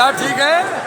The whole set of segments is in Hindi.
क्या ठीक है?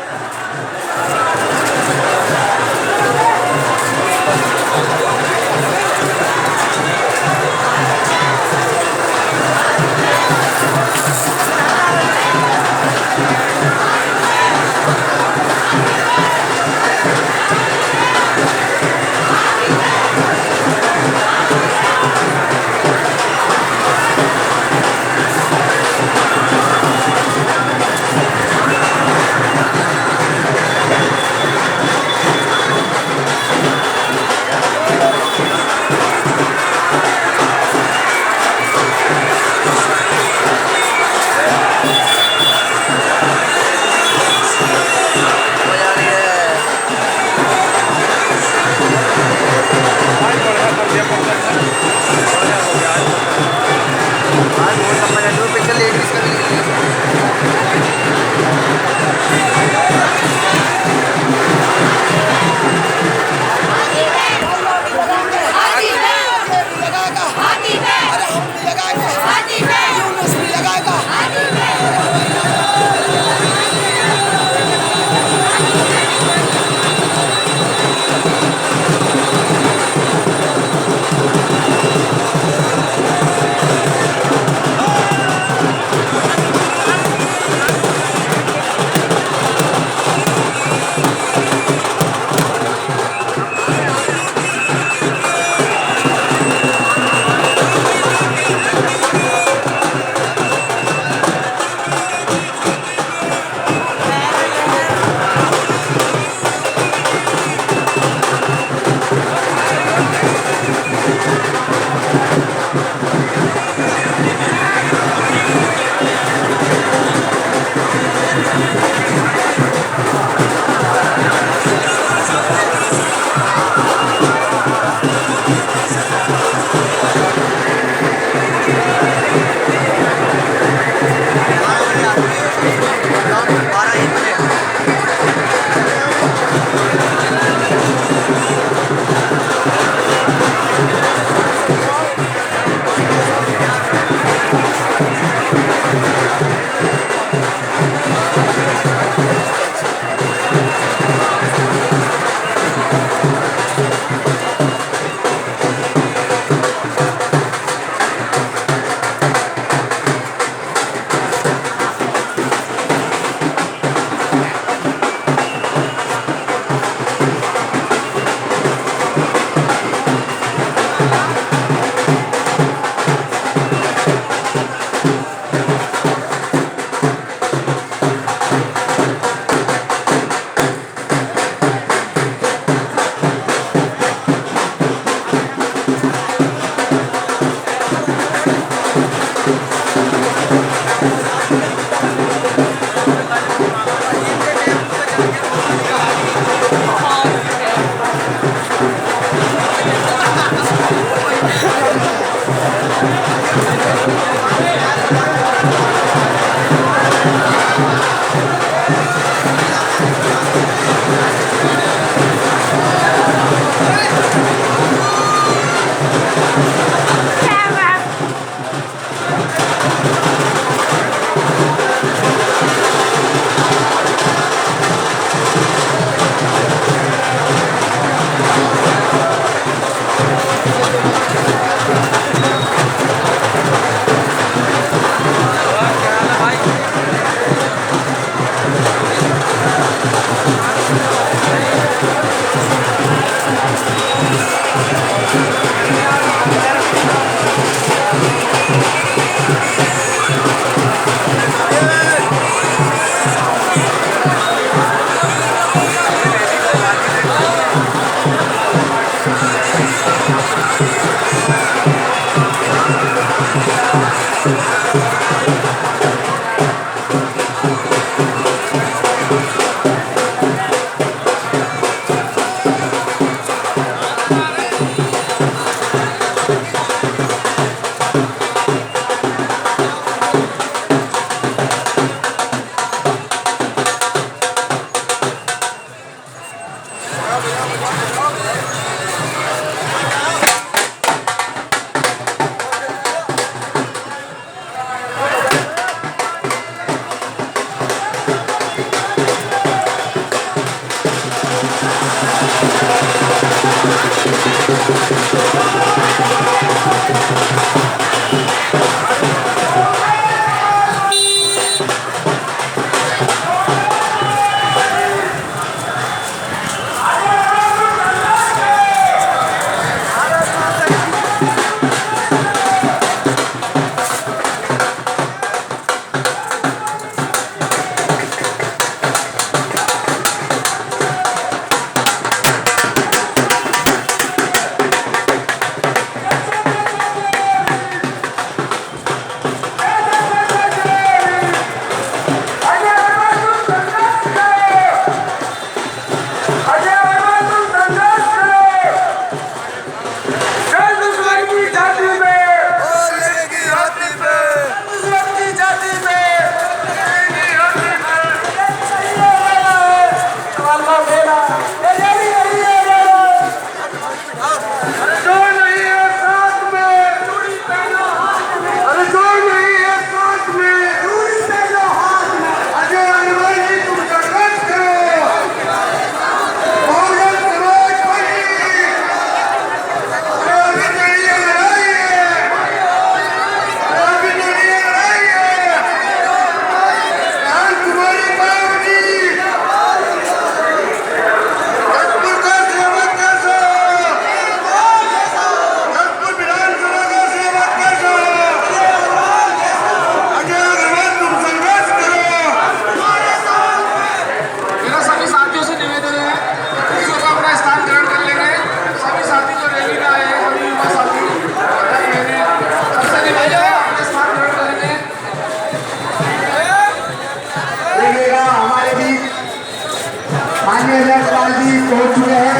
माननीय अध्यक्ष जी पहुंच चुके हैं।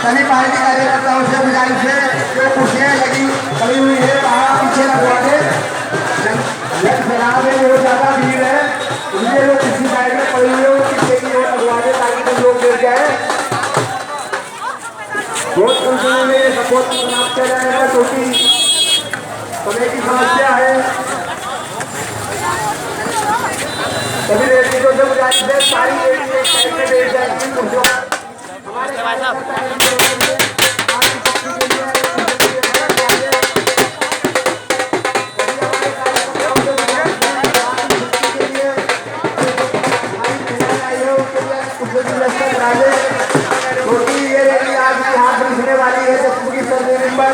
सभी पार्टी कार्यकर्ताओं से गुजारिश है जो कुर्सियां लगी खड़ी हुई है वहाँ पीछे लगवा दे। शराब है बहुत ज्यादा भीड़ है, उनके लोग किसी साइड में पड़ी हुई है वो पीछे की ओर लगवा दे ताकि सब लोग गिर जाए। बहुत कम समय में सपोर्ट समाप्त किया जाएगा क्योंकि समय की समस्या है। सभी व्यक्तियों से गुजारिश है सारी एक साइड में बैठ जाएंगी कुर्सियों क्योंकि ये रैली आज यहाँ पहुंचने वाली है जब की सरजमी पर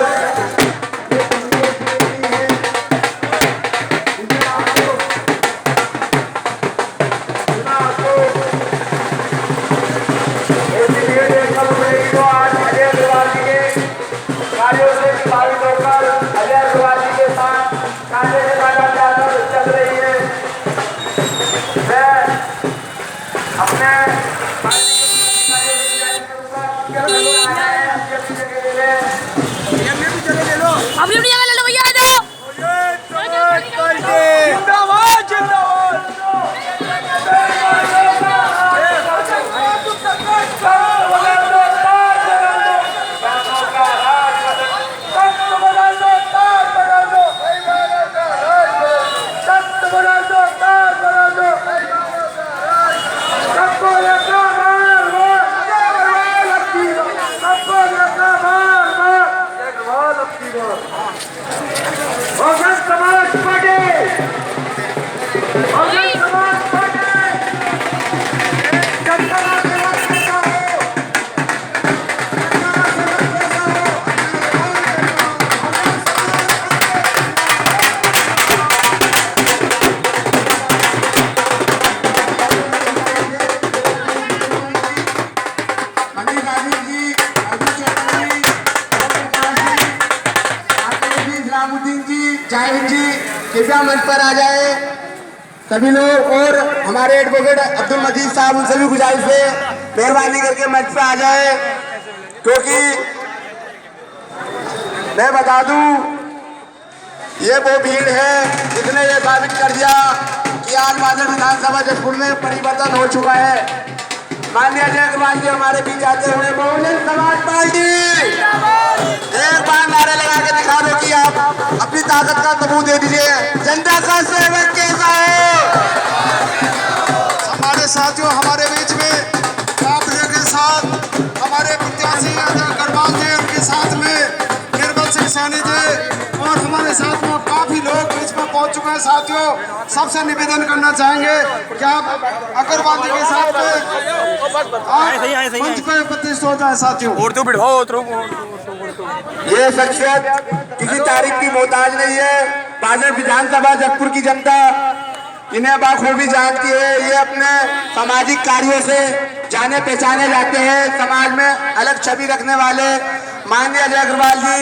कृपया मंच पर आ जाए सभी लोग और हमारे एडवोकेट अब्दुल मजीद साहब उनसे भी गुजारिश है मेहरबानी करके मंच पर आ जाए क्योंकि मैं बता दूं ये वो भीड़ है जिसने ये साबित कर दिया कि आज माननीय विधानसभा जशपुर में परिवर्तन हो चुका है। माननीय अध्यक्ष जी हमारे बीच आते हुए बहुजन समाज पार्टी एक बार नारे लगा के दिखा दो कि आप अपनी ताकत का सबूत दे दीजिए। जनता का सेवक कैसा है? हमारे साथियों हमारे बीच में काफिले के साथ हमारे प्रत्याशी अग्रवाल जी उनके साथ में निर्मल सिंह सैनी जी और हमारे साथ में काफी लोग बीच में पहुंच चुके हैं। साथियों सबसे निवेदन करना चाहेंगे कि आप अग्रवाल जी के साथ में मंच पर प्रतिष्ठित हो जाए। साथियों ये शख्सियत किसी तारीफ की मोहताज नहीं है। भाजपा विधानसभा जशपुर की जनता इन्हें बाखूबी जानती है। ये अपने सामाजिक कार्यों से जाने पहचाने जाते हैं। समाज में अलग छवि रखने वाले माननीय अजय अग्रवाल जी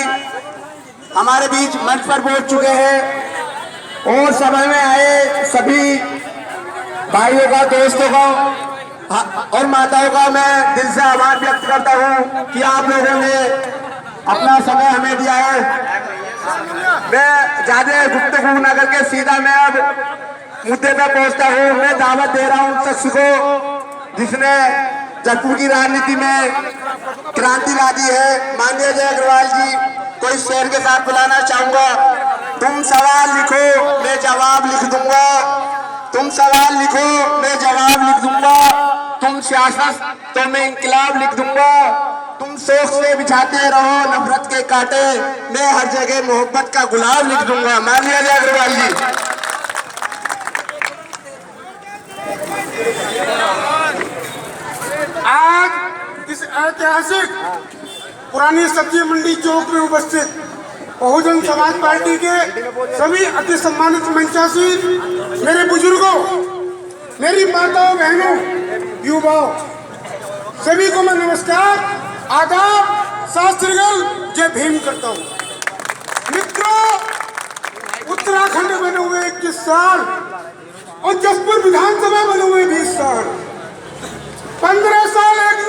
हमारे बीच मंच पर पहुंच चुके हैं और सभा में आए सभी भाइयों का दोस्तों का और माताओं का मैं दिल से आभार व्यक्त करता हूं कि आप लोगों ने अपना समय हमें दिया है। मैं ज्यादा गुफ्तगू न करके सीधा मैं अब मुद्दे पे पहुंचता हूँ। मैं दावत दे रहा हूँ शख्स को जिसने जशपुर की राजनीति में क्रांति ला दी है। माननीय अजय अग्रवाल जी को इस शहर के साथ बुलाना चाहूंगा। तुम सवाल लिखो मैं जवाब लिख दूंगा, तुम सवाल लिखो मैं जवाब लिख दूंगा, तुम सियासत तो मैं इंकलाब लिख दूंगा, तुम शौक से बिछाते रहो नफरत के कांटे, मैं हर जगह मोहब्बत का गुलाब लिख दूंगा। माननीय अजय अग्रवाल जी। आज इस ऐतिहासिक पुरानी सब्जी मंडी चौक में उपस्थित बहुजन समाज पार्टी के सभी अति सम्मानित मंचासी मेरे बुजुर्गों, मेरी माताओं, बहनों, युवाओं, सभी को मैं नमस्कार, आदाब, शास्त्रीगल, जय भीम करता हूँ। मित्रों, उत्तराखंड बने हुए 21 साल और जशपुर विधानसभा बने हुए 20 साल, 15 साल एक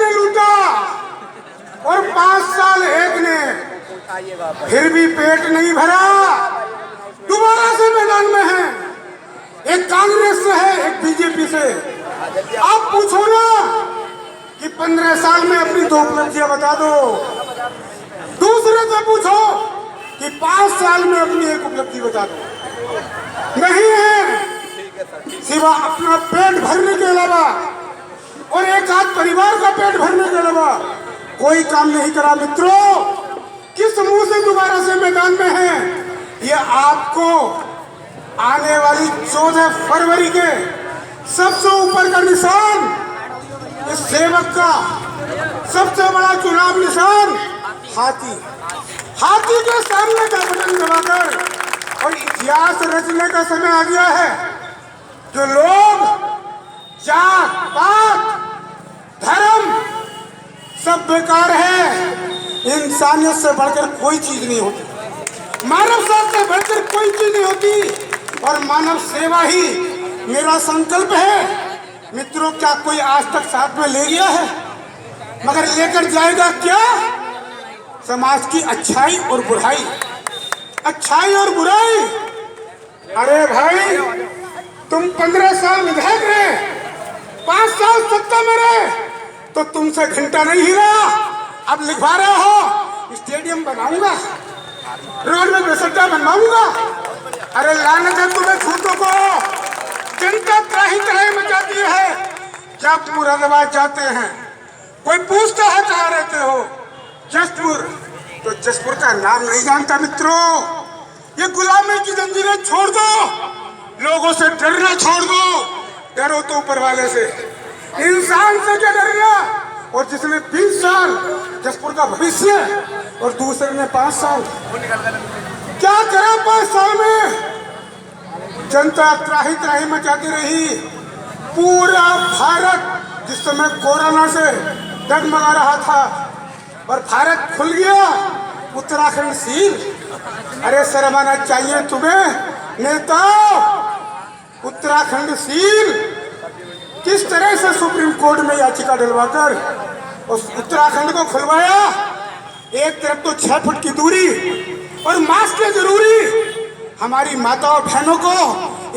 फिर भी पेट नहीं भरा, दोबारा से मैदान में है। एक कांग्रेस से है, एक बीजेपी से। आप पूछो ना कि 15 साल में अपनी 2 उपलब्धियां बता दो, दूसरे से पूछो कि 5 साल में अपनी 1 उपलब्धि बता दो। नहीं है, सिवा अपना पेट भरने के अलावा और एक आध परिवार का पेट भरने के अलावा कोई काम नहीं करा। मित्रों, किस मुंह से दोबारा से मैदान में है? ये आपको आने वाली 14 फरवरी के सबसे ऊपर का निशान, इस सेवक का सबसे बड़ा चुनाव निशान हाथी के सामने का बटन दबाकर और इतिहास रचने का समय आ गया है। जो लोग जात पात धर्म सब बेकार है, इंसानियत से बढ़कर कोई चीज नहीं होती, मानवता से बढ़कर कोई चीज नहीं होती, और मानव सेवा ही मेरा संकल्प है। मित्रों, क्या कोई आज तक साथ में ले गया है? मगर लेकर जाएगा क्या? समाज की अच्छाई और बुराई, अच्छाई और बुराई। अरे भाई, तुम 15 साल विधायक रहे, 5 साल सत्ता में रहे, तो तुमसे घंटा नहीं हिला। अब लिखवा रहे हो स्टेडियम बनाऊंगा, रोड में बेसड्डा बनवाऊंगा। अरे लानत है तुम्हें झूठों को, जनता त्राही त्राही मचाती है। जब मुरादाबाद जाते हैं, कोई पूछता है कहाँ रहते हो, जसपुर, तो जसपुर का नाम नहीं जानता। मित्रों, ये गुलामी की जंजीरें छोड़ दो, लोगों से डरना छोड़ दो। डरो तो ऊपर वाले से, इंसान से क्या डरना? और जिसने 20 साल जसपुर का भविष्य और दूसरे ने 5 साल, क्या करा 5 साल में? जनता त्राही त्राही मचाती रही। पूरा भारत जिस समय कोरोना से डगमगा रहा था और भारत खुल गया, उत्तराखंड सील। अरे शर्म आना चाहिए तुम्हें नेताओं, उत्तराखंड सील किस तरह से सुप्रीम कोर्ट में याचिका डलवाकर उस उत्तराखंड को खुलवाया। एक तरफ तो 6 फुट की दूरी और मास्क है जरूरी। हमारी माताओं बहनों को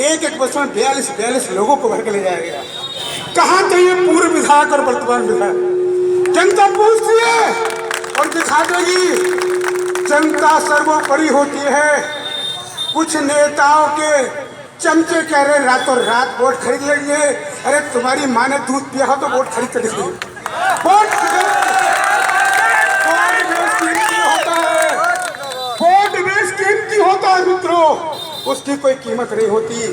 एक बस में 42 लोगों को भर के ले जाया गया। कहाँ थे ये पूर्व विधायक और वर्तमान विधायक? जनता पूछती है और दिखा देगी। जनता सर्वोपरि होती है। कुछ नेताओं के चमचे कह रहे रातों रात वोट खरीद लेंगे। अरे तुम्हारी माँ ने दूध पिया हो तो वोट खरीद कर दी। वोट कीमती होता है मित्रों, उसकी कोई कीमत नहीं होती।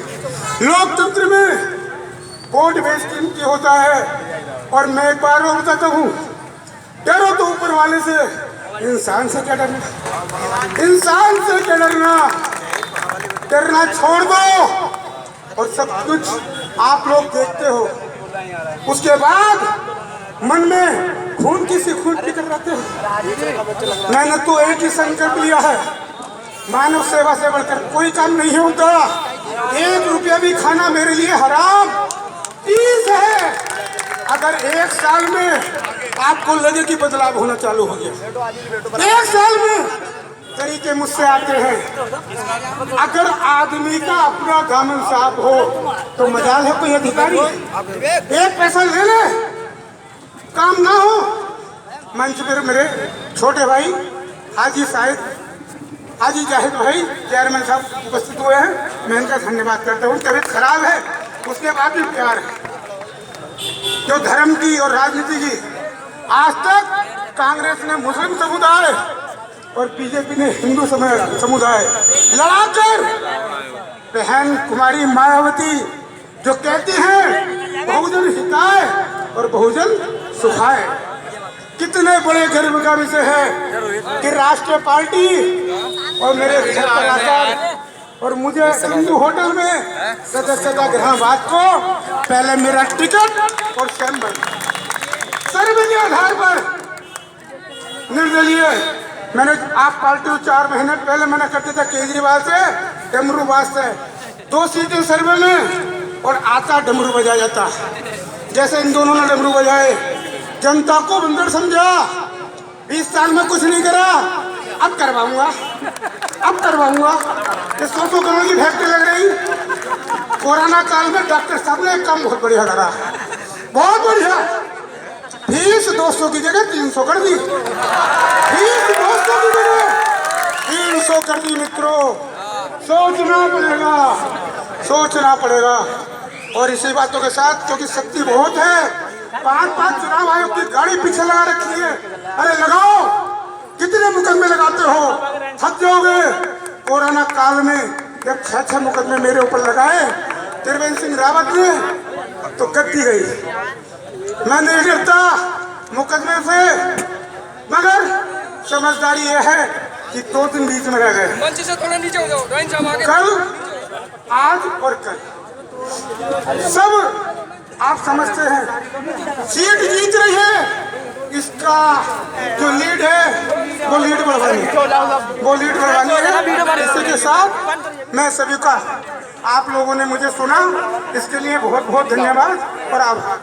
लोकतंत्र में वोट बेशकीमती होता है। और मैं एक बार और बताता हूँ, डरो तो ऊपर वाले से, इंसान से क्या डरना? इंसान से क्या डरना? डरना छोड़ दो और सब कुछ आप लोग देखते हो। उसके बाद मन में खून की सी खून निकल रहते हो। मैंने तो एक ही संकल्प लिया है, मानव सेवा से बढ़कर कोई काम नहीं होता। 1 रुपया भी खाना मेरे लिए हराम 30 है। अगर 1 साल में आपको लगे कि बदलाव होना चालू हो गया, 1 साल में तरीके मुझसे आते हैं। अगर आदमी का अपना दामन साफ हो तो मजाल है कोई अधिकारी 1 पैसा ले ले, काम ना हो। मंच पर मेरे छोटे भाई हाजी साहिब, हाजी जाहिद भाई चेयरमैन साहब उपस्थित हुए हैं। मैं इनका धन्यवाद करता हूँ। तबीयत खराब है, उसके बाद भी प्यार है जो धर्म की और राजनीति की। आज तक कांग्रेस ने मुस्लिम समुदाय और बीजेपी ने हिंदू समुदाय लड़ाकर, बहन कुमारी मायावती जो कहती हैं बहुजन हिताय और बहुजन सुखाय, कितने बड़े गर्व का विषय है कि राष्ट्रीय पार्टी और मेरे कलाकार और मुझे हिंदू होटल में सदस्यता ग्रहण बात को पहले मेरा टिकट और चैम्बर सर्वे के आधार पर निर्दलीय मैंने आप पार्टी को 4 महीने पहले मैंने करते थे केजरीवाल से, डमरूबाज से 2 सीटें सर्वे में और आता डमरू बजाया जाता। जैसे इन दोनों ने डमरू बजाए, जनता को बंदर समझा, 20 साल में कुछ नहीं करा। अब करवाऊंगा, अब करवाऊंगा। ये 100 करोड़ की फैक्ट्री लग रही। कोरोना काल में डॉक्टर साहब ने काम बहुत बढ़िया करा, बहुत बढ़िया। फीस 200 की जगह 300 कर दी, फीस 200 की जगह 300 कर दी। मित्रों, सोचना पड़ेगा, सोचना पड़ेगा। और इसी बातों के साथ, क्योंकि शक्ति बहुत है, 5-5 चुनाव आयोग की गाड़ी पीछे लगा रखी है। अरे लगाओ, कितने मुकदमे लगाते हो, थक जाओगे। कोरोना काल में जब 6 मुकदमे मेरे ऊपर लगाए त्रिवेंद्र सिंह रावत ने, तो गद्दी गई। मैं नहीं डरता मुकदमे से, मगर समझदारी यह है कि 2 दिन बीच में रह गए। मंच से थोड़ा नीचे हो जाओ, राइन साहब आगे। कल, आज और कल सब आप समझते हैं सीट जीत रही है। इसका जो लीड है वो लीड बढ़वानी है, वो लीड बढ़वानी है। इसी के साथ मैं सभी का, आप लोगों ने मुझे सुना, इसके लिए बहुत बहुत धन्यवाद और आभार।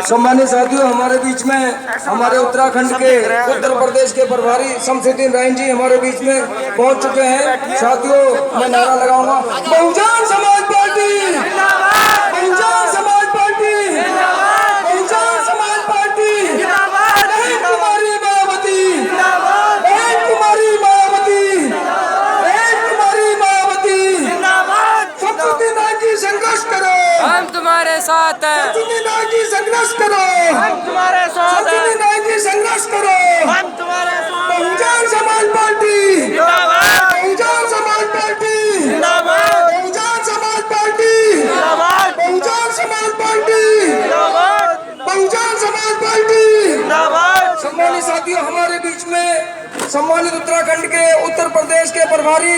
सम्मानित साथियों, हमारे बीच में हमारे उत्तराखंड के, उत्तर प्रदेश के प्रभारी शमसुद्दीन राइन जी हमारे बीच में पहुंच चुके हैं। साथियों, मैं नारा लगाऊंगा, Bahujan Samaj party, Bahujan Samaj party, Bahujan Samaj party, बहन कुमारी मायावती, बहन कुमारी मायावती, बहन कुमारी मायावती, शमसुद्दीन राइन जी संघर्ष करो, हम तुम्हारे साथ हैं, शमसुद्दीन राइन जी संघर्ष करो, हम तुम्हारे साथ हैं, शमसुद्दीन राइन जी संघर्ष करो, हम तुम्हारे साथ हैं। बहुजन समाज पार्टी, जिंदाबाद, बहुजन समाज पार्टी, जिंदाबाद, बहुजन समाज पार्टी, जिंदाबाद, बहुजन समाज पार्टी, जिंदाबाद, बहुजन समाज पार्टी। जिंदाबाद। सम्मानित साथियों, हमारे बीच में सम्मानित उत्तराखंड के, उत्तर प्रदेश के प्रभारी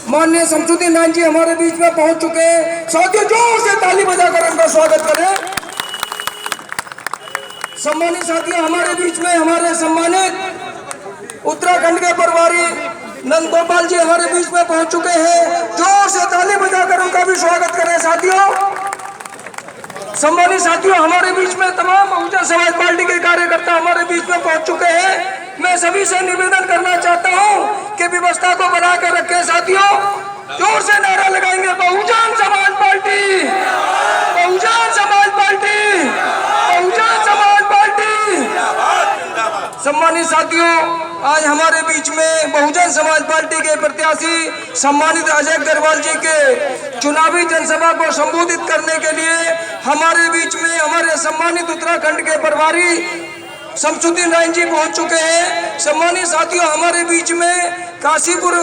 माननीय शमसुद्दीन राइन जी हमारे बीच में पहुंच चुके हैं। साथियों, जोर से ताली बजाकर उनका स्वागत करें। सम्मानित साथियों, हमारे बीच में हमारे सम्मानित उत्तराखंड के प्रभारी नंद गोपाल जी हमारे बीच में पहुंच चुके हैं। जोर से ताली बजाकर उनका भी स्वागत करें। साथियों, सम्मानित साथियों, हमारे बीच में तमाम बहुजन समाज पार्टी के कार्यकर्ता हमारे बीच में पहुंच चुके हैं। मैं सभी से निवेदन करना चाहता हूं कि व्यवस्था को बना कर रखें। साथियों, जोर से नारा लगाएंगे, Bahujan Samaj party, Bahujan Samaj party, Bahujan Samaj party. सम्मानित साथियों, आज हमारे बीच में बहुजन समाज पार्टी के प्रत्याशी सम्मानित अजय अग्रवाल जी के चुनावी जनसभा को संबोधित करने के लिए हमारे बीच में हमारे सम्मानित उत्तराखंड के प्रभारी शमसुद्दीन राइन जी पहुंच चुके हैं। सम्मानित साथियों, हमारे बीच में काशीपुर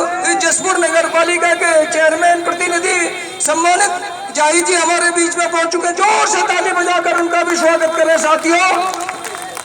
जसपुर नगर पालिका के चेयरमैन प्रतिनिधि सम्मानित जाहिद जी हमारे बीच में पहुंच चुके हैं। जोर से ताली बजाकर उनका भी स्वागत करें। साथियों,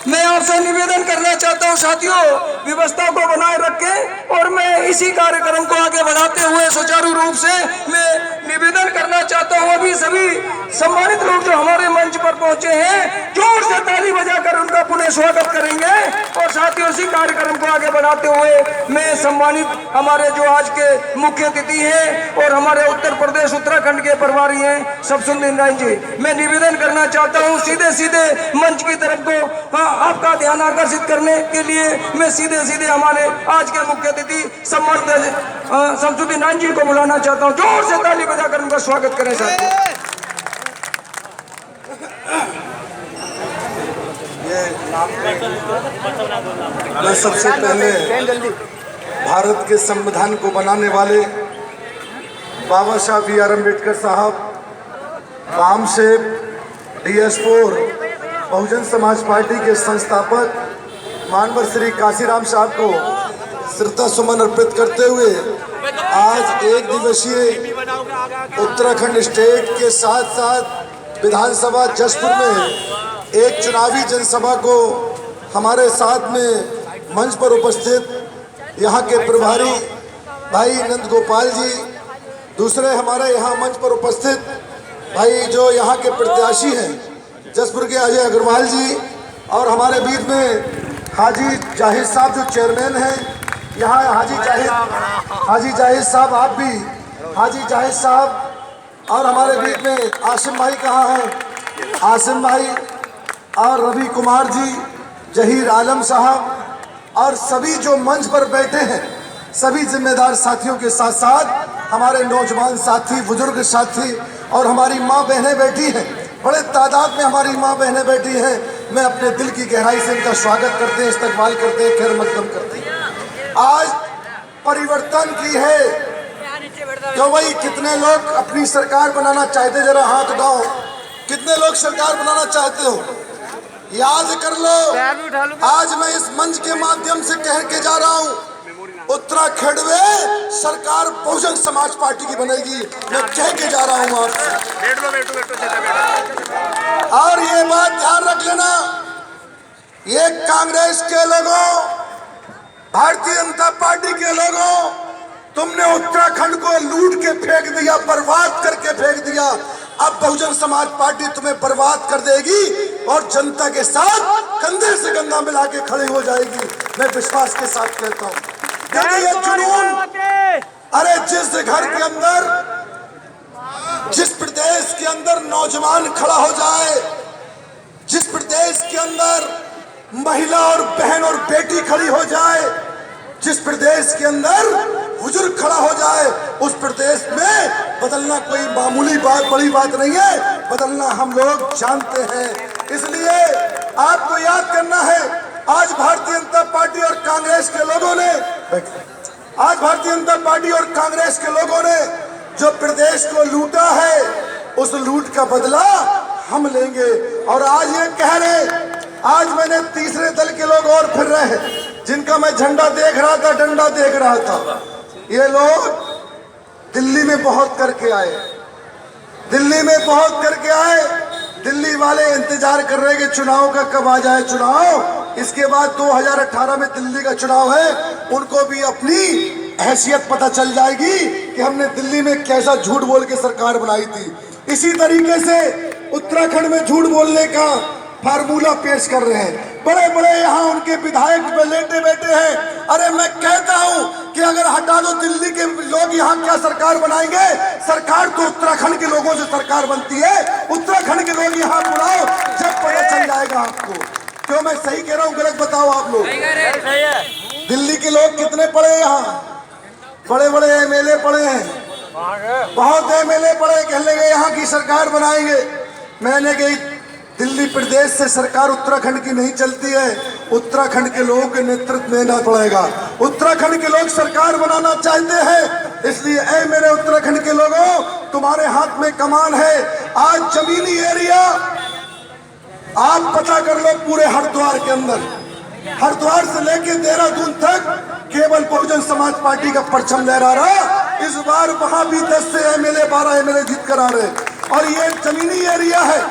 मैं आपसे निवेदन करना चाहता हूं, साथियों, व्यवस्था को बनाए रखें और मैं इसी कार्यक्रम को आगे बढ़ाते हुए सुचारू रूप से मैं निवेदन करना चाहता हूं, अभी सभी सम्मानित लोग जो हमारे मंच पर पहुंचे हैं, जोर से ताली बजाकर उनका पुनः स्वागत करेंगे। और साथियों, इसी कार्यक्रम को आगे बढ़ाते हुए मैं सम्मानित हमारे जो आज के मुख्य अतिथि हैं और हमारे उत्तर प्रदेश उत्तराखंड के प्रभारी हैं शमसुद्दीन राइन जी, मैं निवेदन करना चाहता हूं, सीधे सीधे मंच की तरफ को आपका ध्यान आकर्षित करने के लिए मैं सीधे सीधे हमारे आज के मुख्य अतिथि सम्मानित शमसुद्दीन राइन जी को बुलाना चाहता हूं। जोर से ताली बजाकर उनका स्वागत करें। साथियों, मैं सबसे पहले भारत के संविधान को बनाने वाले बाबा साहब बी आर अम्बेडकर साहब, वामशेप, DS4 बहुजन समाज पार्टी के संस्थापक मानवर श्री काशीराम साहब को श्रद्धा सुमन अर्पित करते हुए आज एक दिवसीय उत्तराखंड स्टेट के साथ साथ विधानसभा जसपुर में एक चुनावी जनसभा को हमारे साथ में मंच पर उपस्थित यहाँ के प्रभारी भाई नंद गोपाल जी, दूसरे हमारे यहाँ मंच पर उपस्थित भाई जो यहाँ के प्रत्याशी हैं जसपुर के अजय अग्रवाल जी, और हमारे बीच में हाजी जाहिद साहब जो चेयरमैन हैं यहाँ, हाजी जाहिद साहब, आप भी हाजी जाहिद साहब, और हमारे बीच में आसिम भाई कहाँ हैं, आसिम भाई, और रवि कुमार जी, जहीर आलम साहब, और सभी जो मंच पर बैठे हैं, सभी जिम्मेदार साथियों के साथ साथ हमारे नौजवान साथी, बुजुर्ग साथी और हमारी माँ बहनें बैठी हैं, बड़े तादाद में हमारी माँ बहनें बैठी हैं। मैं अपने दिल की गहराई से इनका स्वागत करते हैं, इस्तकबाल करते हैं, खैर मकदम करते हैं। आज परिवर्तन की है तो भाई कितने लोग अपनी सरकार बनाना चाहते, जरा हाथ उठाओ। कितने लोग सरकार बनाना चाहते हो? याद कर लो, आज मैं इस मंच के माध्यम से कह के जा रहा हूँ, उत्तराखंड में सरकार बहुजन समाज पार्टी की बनेगी। मैं कह के जा रहा हूँ आपसे। और ये बात ध्यान रख लेना, ये कांग्रेस के लोगों, भारतीय जनता पार्टी के लोगों, तुमने उत्तराखंड को लूट के फेंक दिया, बर्बाद करके फेंक दिया। अब बहुजन समाज पार्टी तुम्हें बर्बाद कर देगी और जनता के साथ कंधे से कंधा मिला के खड़ी हो जाएगी। मैं विश्वास के साथ कहता हूँ, क्योंकि ये जुनून, अरे जिस घर के अंदर, जिस प्रदेश के अंदर नौजवान खड़ा हो जाए, जिस प्रदेश के अंदर महिला और बहन और बेटी खड़ी हो जाए, जिस प्रदेश के अंदर बुजुर्ग खड़ा हो जाए, उस प्रदेश में बदलना कोई मामूली बात, बड़ी बात नहीं है। बदलना हम लोग जानते हैं। इसलिए आपको याद करना है, आज भारतीय जनता पार्टी और कांग्रेस के लोगों ने, आज भारतीय जनता पार्टी और कांग्रेस के लोगों ने जो प्रदेश को लूटा है, उस लूट का बदला हम लेंगे। और आज ये कह रहे, आज मैंने तीसरे दल के लोग और फिर रहे हैं, जिनका मैं झंडा देख रहा था, डंडा देख रहा था। ये लोग दिल्ली में बहुत करके आए, दिल्ली में बहुत करके आए। दिल्ली वाले इंतजार कर रहे हैं कि चुनाव का कब आ जाए चुनाव। इसके बाद 2018 में दिल्ली का चुनाव है, उनको भी अपनी हैसियत पता चल जाएगी कि हमने दिल्ली में कैसा झूठ बोल के सरकार बनाई थी। इसी तरीके से उत्तराखंड में झूठ बोलने का फार्मूला पेश कर रहे हैं। बड़े बड़े यहाँ उनके विधायक लेटे बैठे हैं। अरे मैं कहता हूँ कि अगर हटा दो दिल्ली के लोग, यहाँ क्या सरकार बनाएंगे? सरकार तो उत्तराखंड के लोगों से सरकार बनती है। उत्तराखंड के लोग यहाँ बुलाओ, जब पता चल जाएगा आपको। क्यों मैं सही कह रहा हूँ, गलत बताओ आप लोग? दिल्ली के लोग कितने पड़े यहाँ? बड़े बड़े एमएलए पड़े हैं, बहुत एमएलए पड़े, कहने गए यहाँ की सरकार बनाएंगे। मैंने कही दिल्ली प्रदेश से सरकार उत्तराखंड की नहीं चलती है, उत्तराखंड के लोगों के नेतृत्व में देना पड़ेगा। उत्तराखंड के लोग सरकार बनाना चाहते हैं, इसलिए ऐ मेरे उत्तराखंड के लोगों, तुम्हारे हाथ में कमान है। आज जमीनी एरिया आप पता कर लो, पूरे हरिद्वार के अंदर, हरिद्वार से लेके देहरादून तक केवल बहुजन समाज पार्टी का परचम लहरा रहा। इस बार वहां भी 10 से एमएलए, 12 एमएलए जीत कर आ रहे। और ये जमीनी एरिया है,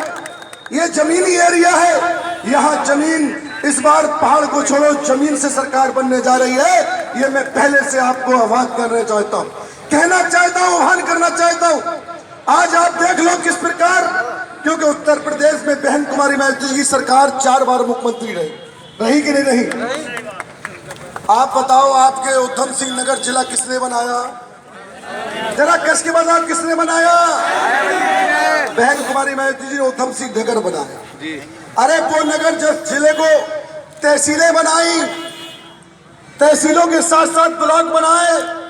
ये जमीनी एरिया है। यहाँ जमीन, इस बार पहाड़ को छोड़ो, जमीन से सरकार बनने जा रही है। ये मैं पहले से आपको आह्वान करना चाहता हूँ, कहना चाहता हूँ, आह्वान करना चाहता हूँ। आज आप देख लो किस प्रकार, क्योंकि उत्तर प्रदेश में बहन कुमारी महतो की सरकार 4 बार मुख्यमंत्री रही कि नहीं रही? आप बताओ, आपके उधम सिंह नगर जिला किसने बनाया? जरा कस के बाद आप किसने बनाया? बहन कुमारी महतो जी ने उधम सिंह नगर बनाया। अरे वो नगर जिले को तहसीलें बनाई, तहसीलों के साथ साथ ब्लॉक बनाए।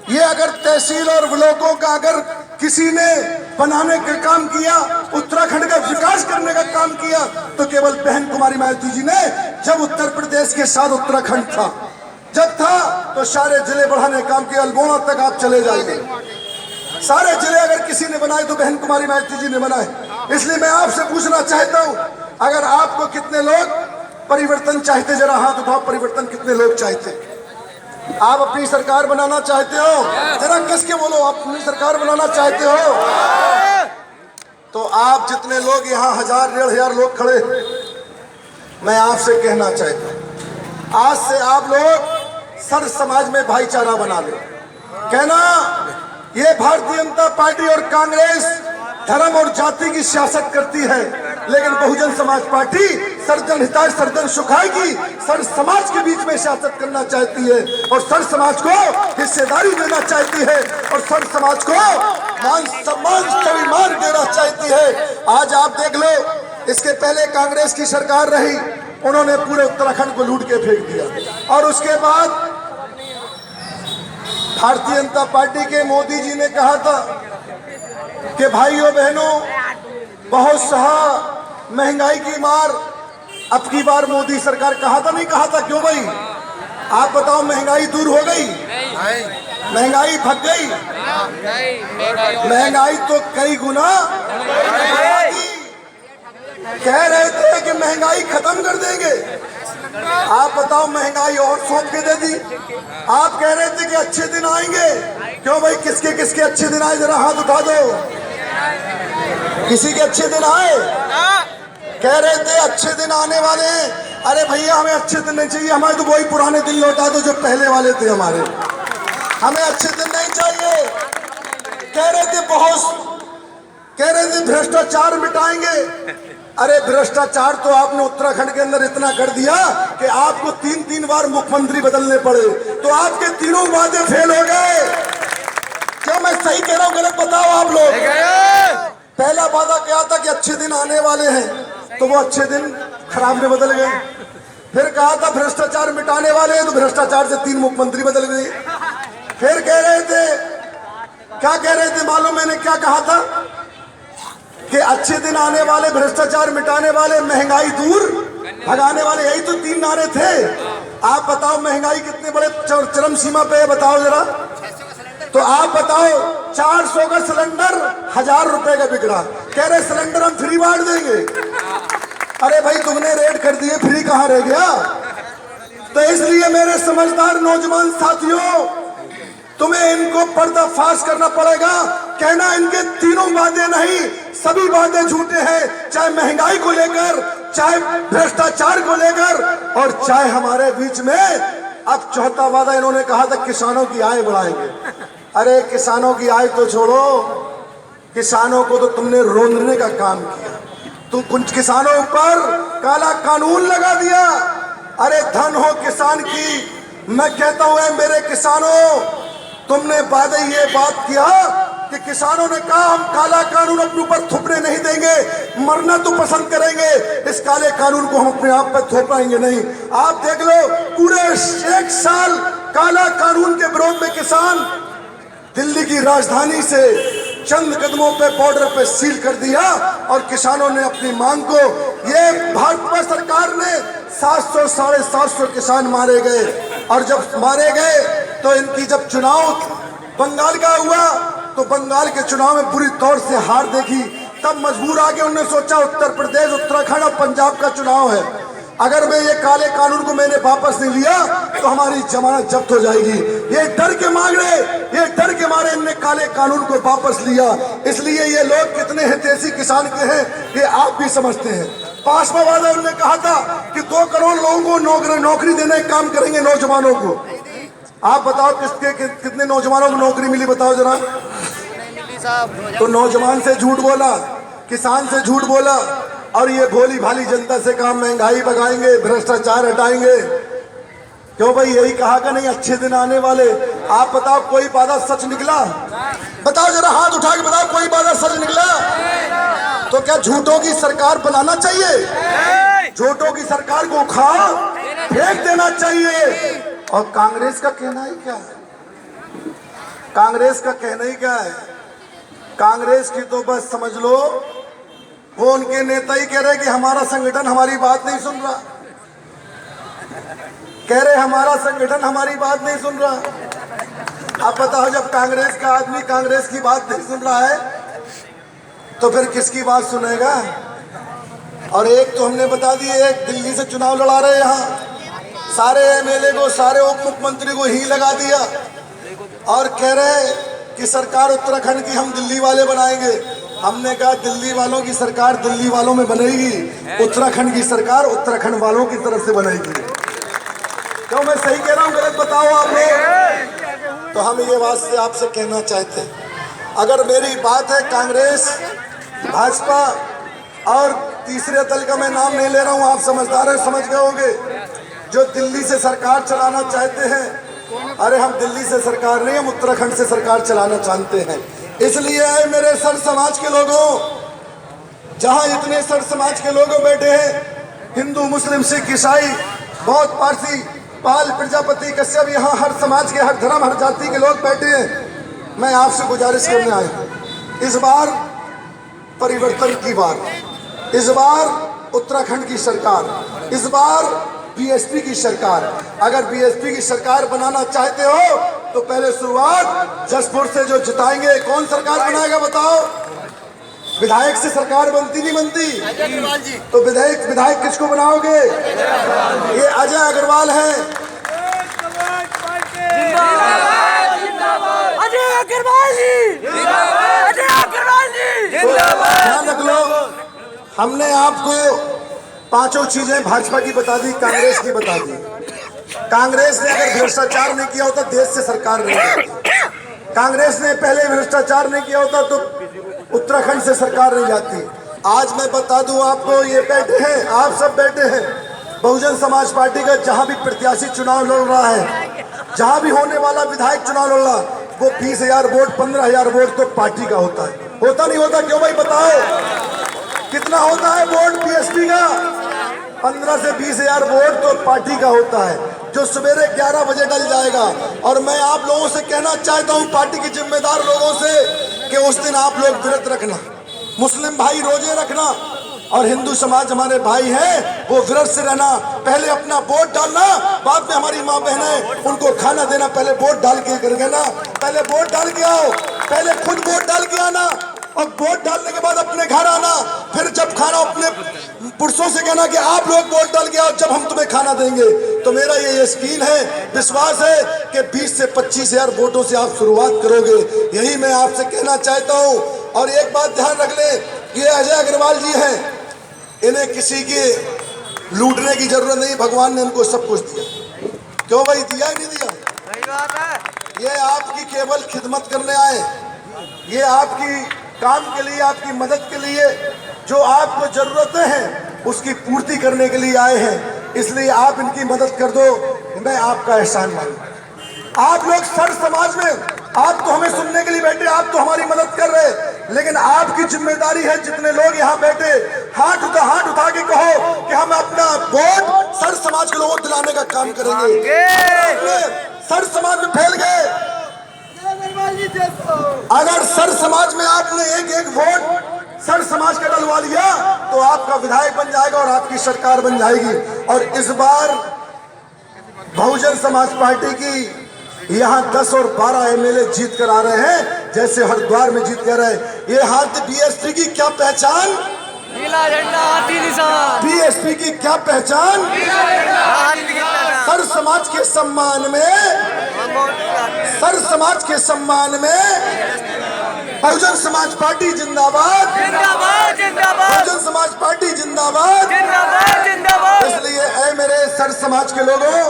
ये अगर तहसील और ब्लॉकों का अगर किसी ने बनाने का काम किया, उत्तराखंड का विकास करने का काम किया, तो केवल बहन कुमारी महतो जी ने। जब उत्तर प्रदेश के साथ उत्तराखंड था, जब था, तो सारे जिले बढ़ाने काम किया। अल्मोड़ा तक आप चले जाइए, सारे जिले अगर किसी ने बनाए तो बहन कुमारी महतो जी ने बनाए। इसलिए मैं आपसे पूछना चाहता हूं, अगर आपको कितने लोग परिवर्तन चाहते, जरा हाथ उठाओ। परिवर्तन कितने लोग चाहते? आप अपनी सरकार बनाना चाहते हो? जरा कस के बोलो, आप अपनी सरकार बनाना चाहते हो? तो आप जितने लोग यहाँ 1000 डेढ़ हजार लोग खड़े, मैं आपसे कहना चाहता हूँ, आज से आप लोग सर समाज में भाईचारा बना लो। कहना ये भारतीय जनता पार्टी और कांग्रेस धर्म और जाति की सियासत करती है, लेकिन बहुजन समाज पार्टी सर्वजन हिताय सर्वजन सुखाय की सर समाज के बीच में सियासत करना चाहती है और सर समाज को हिस्सेदारी देना चाहती है और सर समाज को मान सम्मान स्वाभिमान देना चाहती है। आज आप देख लो, इसके पहले कांग्रेस की सरकार रही, उन्होंने पूरे उत्तराखंड को लूट के फेंक दिया। और उसके बाद भारतीय जनता पार्टी के मोदी जी ने कहा था कि भाइयों बहनों, बहुत सहा महंगाई की मार, अब की बार मोदी सरकार, कहा था नहीं कहा था? क्यों भाई आप बताओ, महंगाई दूर हो गई? महंगाई भग गई? महंगाई तो कई गुना बढ़ी। कह रहे थे कि महंगाई खत्म कर देंगे, आप बताओ महंगाई और सौंप के दे दी। आप कह रहे थे कि अच्छे दिन आएंगे, क्यों भाई किसके किसके अच्छे दिन आए, जरा हाथ उठा दो। किसी के अच्छे दिन आए? कह रहे थे अच्छे दिन आने वाले हैं। अरे भैया हमें अच्छे दिन नहीं चाहिए, हमारे तो वही पुराने दिन लौटा दो जो पहले वाले थे हमारे। हमें अच्छे दिन नहीं चाहिए। कह रहे थे भ्रष्टाचार मिटाएंगे। अरे भ्रष्टाचार तो आपने उत्तराखंड के अंदर इतना कर दिया कि आपको 3-3 बार मुख्यमंत्री बदलने पड़े, तो आपके तीनों वादे फेल हो गए। क्या मैं सही कह रहा हूँ गलत बताओ आप लोग? पहला वादा क्या था कि अच्छे दिन आने वाले हैं, तो वो अच्छे दिन खराब में बदल गए। फिर कहा था भ्रष्टाचार मिटाने वाले हैं, तो भ्रष्टाचार से 3 मुख्यमंत्री बदल गए। फिर कह रहे थे, क्या कह रहे थे मालूम मैंने क्या कहा था? कि अच्छे दिन आने वाले, भ्रष्टाचार मिटाने वाले, महंगाई दूर भगाने वाले, यही तो 3 नारे थे। आप बताओ महंगाई कितने बड़े चरम सीमा पे है, बताओ जरा। तो आप बताओ 400 का सिलेंडर 1000 रुपए का बिक रहा, कह रहे सिलेंडर हम फ्री बांट देंगे। अरे भाई तुमने रेट कर दिए, फ्री कहाँ रह गया? तो इसलिए मेरे समझदार नौजवान साथियों, तुम्हें इनको पर्दाफाश करना पड़ेगा। कहना इनके तीनों वादे नहीं, सभी वादे झूठे हैं, चाहे महंगाई को लेकर, चाहे भ्रष्टाचार को लेकर, और चाहे हमारे बीच में अब चौथा वादा इन्होंने कहा था किसानों की आय बढ़ाएंगे। अरे किसानों की आय तो छोड़ो, किसानों को तो तुमने रोंदने का काम किया। तुम कुछ किसानों पर काला कानून लगा दिया। अरे धन हो किसान की, मैं कहता हूं मेरे किसानों, तुमने वादे ये बात किया कि किसानों ने कहा हम काला कानून अपने ऊपर थोपने नहीं देंगे, मरना तो पसंद करेंगे, इस काले कानून को हम अपने आप पर थोपाएंगे नहीं। आप देख लो पूरे 1 साल काला कानून के विरोध में किसान दिल्ली की राजधानी से चंद कदमों पे बॉर्डर पे सील कर दिया, और किसानों ने अपनी मांग को, ये भाजपा सरकार ने 700 साढ़े 700 किसान मारे गए। और जब मारे गए तो इनकी जब चुनाव बंगाल का हुआ, तो बंगाल के चुनाव में बुरी तौर से हार देखी, तब मजबूर आके उन्होंने सोचा उत्तर प्रदेश, उत्तराखंड और पंजाब का चुनाव है, अगर मैं ये काले कानून को मैंने वापस नहीं लिया तो हमारी जमानत जब्त हो जाएगी। ये डर के मारे इनने काले कानून को वापस लिया। इसलिए ये लोग कितने हितैषी किसान के हैं ये आप भी समझते हैं। 5वां वादा उन्होंने कहा था कि 2 करोड़ लोगों को नौकरी देने का काम करेंगे, नौजवानों को। आप बताओ कितने नौजवानों को नौकरी मिली, बताओ जरा। तो नौजवान से झूठ बोला, किसान से झूठ बोला, और ये भोली भाली जनता से काम महंगाई भगाएंगे, भ्रष्टाचार हटाएंगे। क्यों भाई यही कहा कि नहीं अच्छे दिन आने वाले? आप बताओ कोई वादा सच निकला? बताओ जरा हाथ उठा के बताओ कोई वादा सच निकला? तो क्या झूठों की सरकार बनाना चाहिए? झूठों की सरकार को उखाड़ फेंक देना चाहिए। और कांग्रेस का कहना ही क्या है? कांग्रेस का कहना ही क्या है? कांग्रेस की तो बस समझ लो वो उनके नेता ही कह रहे कि हमारा संगठन हमारी बात नहीं सुन रहा, कह रहे हमारा संगठन हमारी बात नहीं सुन रहा। आप बताओ जब कांग्रेस का आदमी कांग्रेस की बात नहीं सुन रहा है तो फिर किसकी बात सुनेगा? और एक तो हमने बता दी, एक दिल्ली से चुनाव लड़ा रहे, यहाँ सारे एमएलए को, सारे उप मुख्यमंत्री को ही लगा दिया, और कह रहे कि सरकार उत्तराखंड की हम दिल्ली वाले बनाएंगे। हमने कहा दिल्ली वालों की सरकार दिल्ली वालों में बनेगी, उत्तराखंड की सरकार उत्तराखंड वालों की तरफ से बनेगी। क्यों मैं सही कह रहा हूँ गलत बताओ आप लोग? तो हम ये बात से आपसे कहना चाहते हैं, अगर मेरी बात है कांग्रेस, भाजपा और तीसरे दल का मैं नाम नहीं ले रहा हूँ, आप समझदार हैं, समझ गए होंगे, जो दिल्ली से सरकार चलाना चाहते हैं। अरे हम दिल्ली से सरकार नहीं, हम उत्तराखंड से सरकार चलाना चाहते हैं। इसलिए मेरे सर समाज के लोगों, जहां इतने सर समाज के लोग बैठे हैं, हिंदू, मुस्लिम, सिख, ईसाई, बौद्ध, पारसी, पाल, प्रजापति, कश्यप, यहाँ हर समाज के, हर धर्म, हर जाति के लोग बैठे हैं। मैं आपसे गुजारिश करने आया हूँ, इस बार परिवर्तन की बार, इस बार उत्तराखंड की सरकार, इस बार बीएसपी की सरकार। अगर बीएसपी की सरकार बनाना चाहते हो तो पहले शुरुआत जसपुर से जो जिताएंगे। कौन सरकार बनाएगा बताओ? विधायक से सरकार बनती नहीं बनती? तो विधायक किसको बनाओगे? ये अजय अग्रवाल है। अजय अग्रवाल जी, अजय अग्रवाल जी जिंदाबाद। ध्यान रख लो, हमने आपको पांचों चीजें भाजपा की बता दी, कांग्रेस की बता दी। कांग्रेस ने अगर भ्रष्टाचार नहीं किया होता देश से सरकार नहीं जाती। कांग्रेस ने पहले भ्रष्टाचार नहीं किया होता तो उत्तराखंड से सरकार नहीं जाती। आज मैं बता दूं आपको, ये बैठे हैं, आप सब बैठे हैं, बहुजन समाज पार्टी का जहां भी प्रत्याशी चुनाव लड़ रहा है, जहां भी होने वाला विधायक चुनाव लड़ रहा, वो 20,000 वोट, 15,000 वोट तो पार्टी का होता है। होता नहीं होता? क्यों भाई बताओ, कितना होता है वोट बीएसपी का? 15 से 20,000 वोट तो पार्टी का होता है, जो सवेरे 11 बजे डल जाएगा। और मैं आप लोगों से कहना चाहता हूं, पार्टी के जिम्मेदार लोगों से, कि उस दिन आप लोग व्रत रखना, मुस्लिम भाई रोजे रखना, और हिंदू समाज हमारे भाई हैं, वो व्रत से रहना। पहले अपना वोट डालना, बाद में हमारी माँ बहनें उनको खाना देना। पहले वोट डाल के कर ना, पहले वोट डाल के आओ, पहले खुद वोट डाल के आना, और वोट डालने के बाद अपने घर आना। फिर जब खाना अपने पुरुषों से कहना कि आप लोग वोट डाल के आओ, जब हम तुम्हें खाना देंगे। तो मेरा ये यकीन है, विश्वास है कि 20 से 25,000 वोटों से आप शुरुआत करोगे। यही मैं आपसे कहना चाहता हूँ। और एक बात ध्यान रख ले, ये अजय अग्रवाल जी हैं, इन्हें किसी के लूटने की जरूरत नहीं, भगवान ने इनको सब कुछ दिया। क्यों भाई, दिया ही नहीं दिया? सही बात है। ये आपकी केवल खिदमत करने आए, ये आपकी काम के लिए, आपकी मदद के लिए, जो आपको जरूरतें हैं उसकी पूर्ति करने के लिए आए हैं। इसलिए आप इनकी मदद कर दो, मैं आपका एहसान मानूं। आप लोग सर समाज में, आप तो हमें सुनने के लिए बैठे, आप तो हमारी मदद कर रहे, लेकिन आपकी जिम्मेदारी है, जितने लोग यहाँ बैठे, हाथ उठा के कहो कि हम अपना वोट सर समाज के लोगों को दिलाने का काम करेंगे। सर समाज में फैल गए, अगर सर समाज में आपने एक वोट सर समाज का डलवा लिया तो आपका विधायक बन जाएगा और आपकी सरकार बन जाएगी। और इस बार बहुजन समाज पार्टी की यहाँ 10 और 12 एमएलए जीत कर आ रहे हैं, जैसे हरिद्वार में जीत कर रहे हैं। ये हाथ बीएसपी की क्या पहचान? नीला झंडा, हाथी निशान। बीएसपी की क्या पहचान? सर समाज के सम्मान में, सर समाज के सम्मान में बहुजन समाज पार्टी जिंदाबाद, जिंदाबाद जिंदाबाद, बहुजन समाज पार्टी जिंदाबाद, जिंदाबाद जिंदाबाद। इसलिए ऐ मेरे सर समाज के लोगों,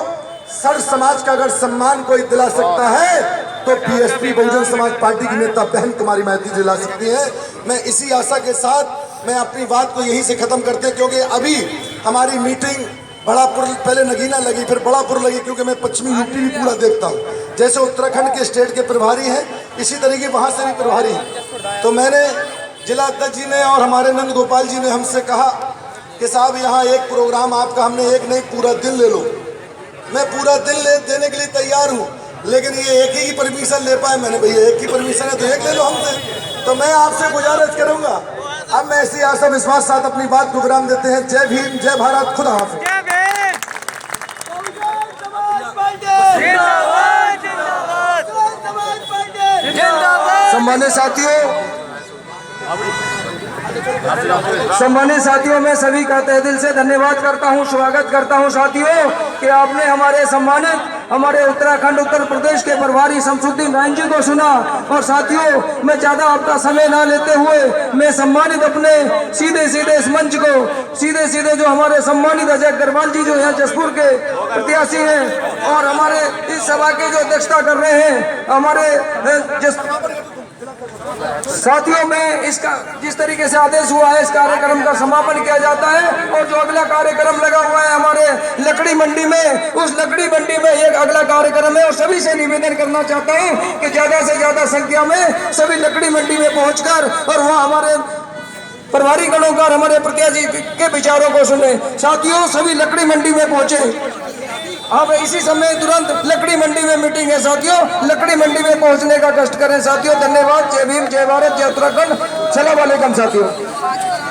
सर समाज का अगर सम्मान कोई दिला सकता है तो बीएसपी बहुजन समाज पार्टी की नेता बहन कुमारी महती दिला सकती है। मैं इसी आशा के साथ मैं अपनी बात को यहीं से खत्म करते हैं, क्योंकि अभी हमारी मीटिंग बड़ापुर, पहले नगीना लगी, फिर बड़ापुर लगी, क्योंकि मैं पश्चिमी यूपी भी पूरा देखता हूँ। जैसे उत्तराखंड के स्टेट के प्रभारी हैं, इसी तरीके वहाँ से भी प्रभारी हैं। तो मैंने जिला अध्यक्ष जी ने और हमारे नंद गोपाल जी ने हमसे कहा कि साहब यहाँ एक प्रोग्राम आपका, हमने एक नहीं पूरा दिन ले लो। मैं पूरा दिन देने के लिए तैयार हूँ, लेकिन ये एक ही परमिशन ले पाए। मैंने भैया एक ही परमिशन है तो एक ले लो हमसे। तो मैं आपसे गुजारिश करूँगा, अब मैं ऐसी आशा विश्वास साथ अपनी बात को विराम देते हैं। जय भीम, जय भारत, खुदा हाफिज। सम्मानित साथियों, मैं सभी का तहे दिल से धन्यवाद करता हूं, स्वागत करता हूं साथियों कि आपने हमारे सम्मानित, हमारे उत्तराखंड उत्तर प्रदेश के प्रभारी शमसुद्दीन राइन जी को सुना। और साथियों, मैं ज्यादा आपका समय ना लेते हुए मैं सम्मानित अपने सीधे इस मंच को सीधे जो हमारे सम्मानित अजय अग्रवाल जी जो यहाँ जसपुर के प्रत्याशी हैं और हमारे इस सभा के जो अध्यक्षता कर रहे हैं हमारे साथियों में इसका जिस तरीके से आदेश हुआ है, इस कार्यक्रम का समापन किया जाता है। और जो अगला कार्यक्रम लगा हुआ है हमारे लकड़ी मंडी में, उस लकड़ी मंडी में एक अगला कार्यक्रम है। और सभी से निवेदन करना चाहता हूं कि ज्यादा से ज्यादा संख्या में सभी लकड़ी मंडी में पहुंचकर और वहां हमारे प्रभारी गणों का और हमारे प्रत्याशी के विचारों को सुने। साथियों, सभी लकड़ी मंडी में पहुंचे। अब इसी समय तुरंत लकड़ी मंडी में मीटिंग है। साथियों, लकड़ी मंडी में पहुंचने का कष्ट करें। साथियों, धन्यवाद। जय भीम, जय भारत, जय उत्तराखंड। सलाम वालेकुम साथियों।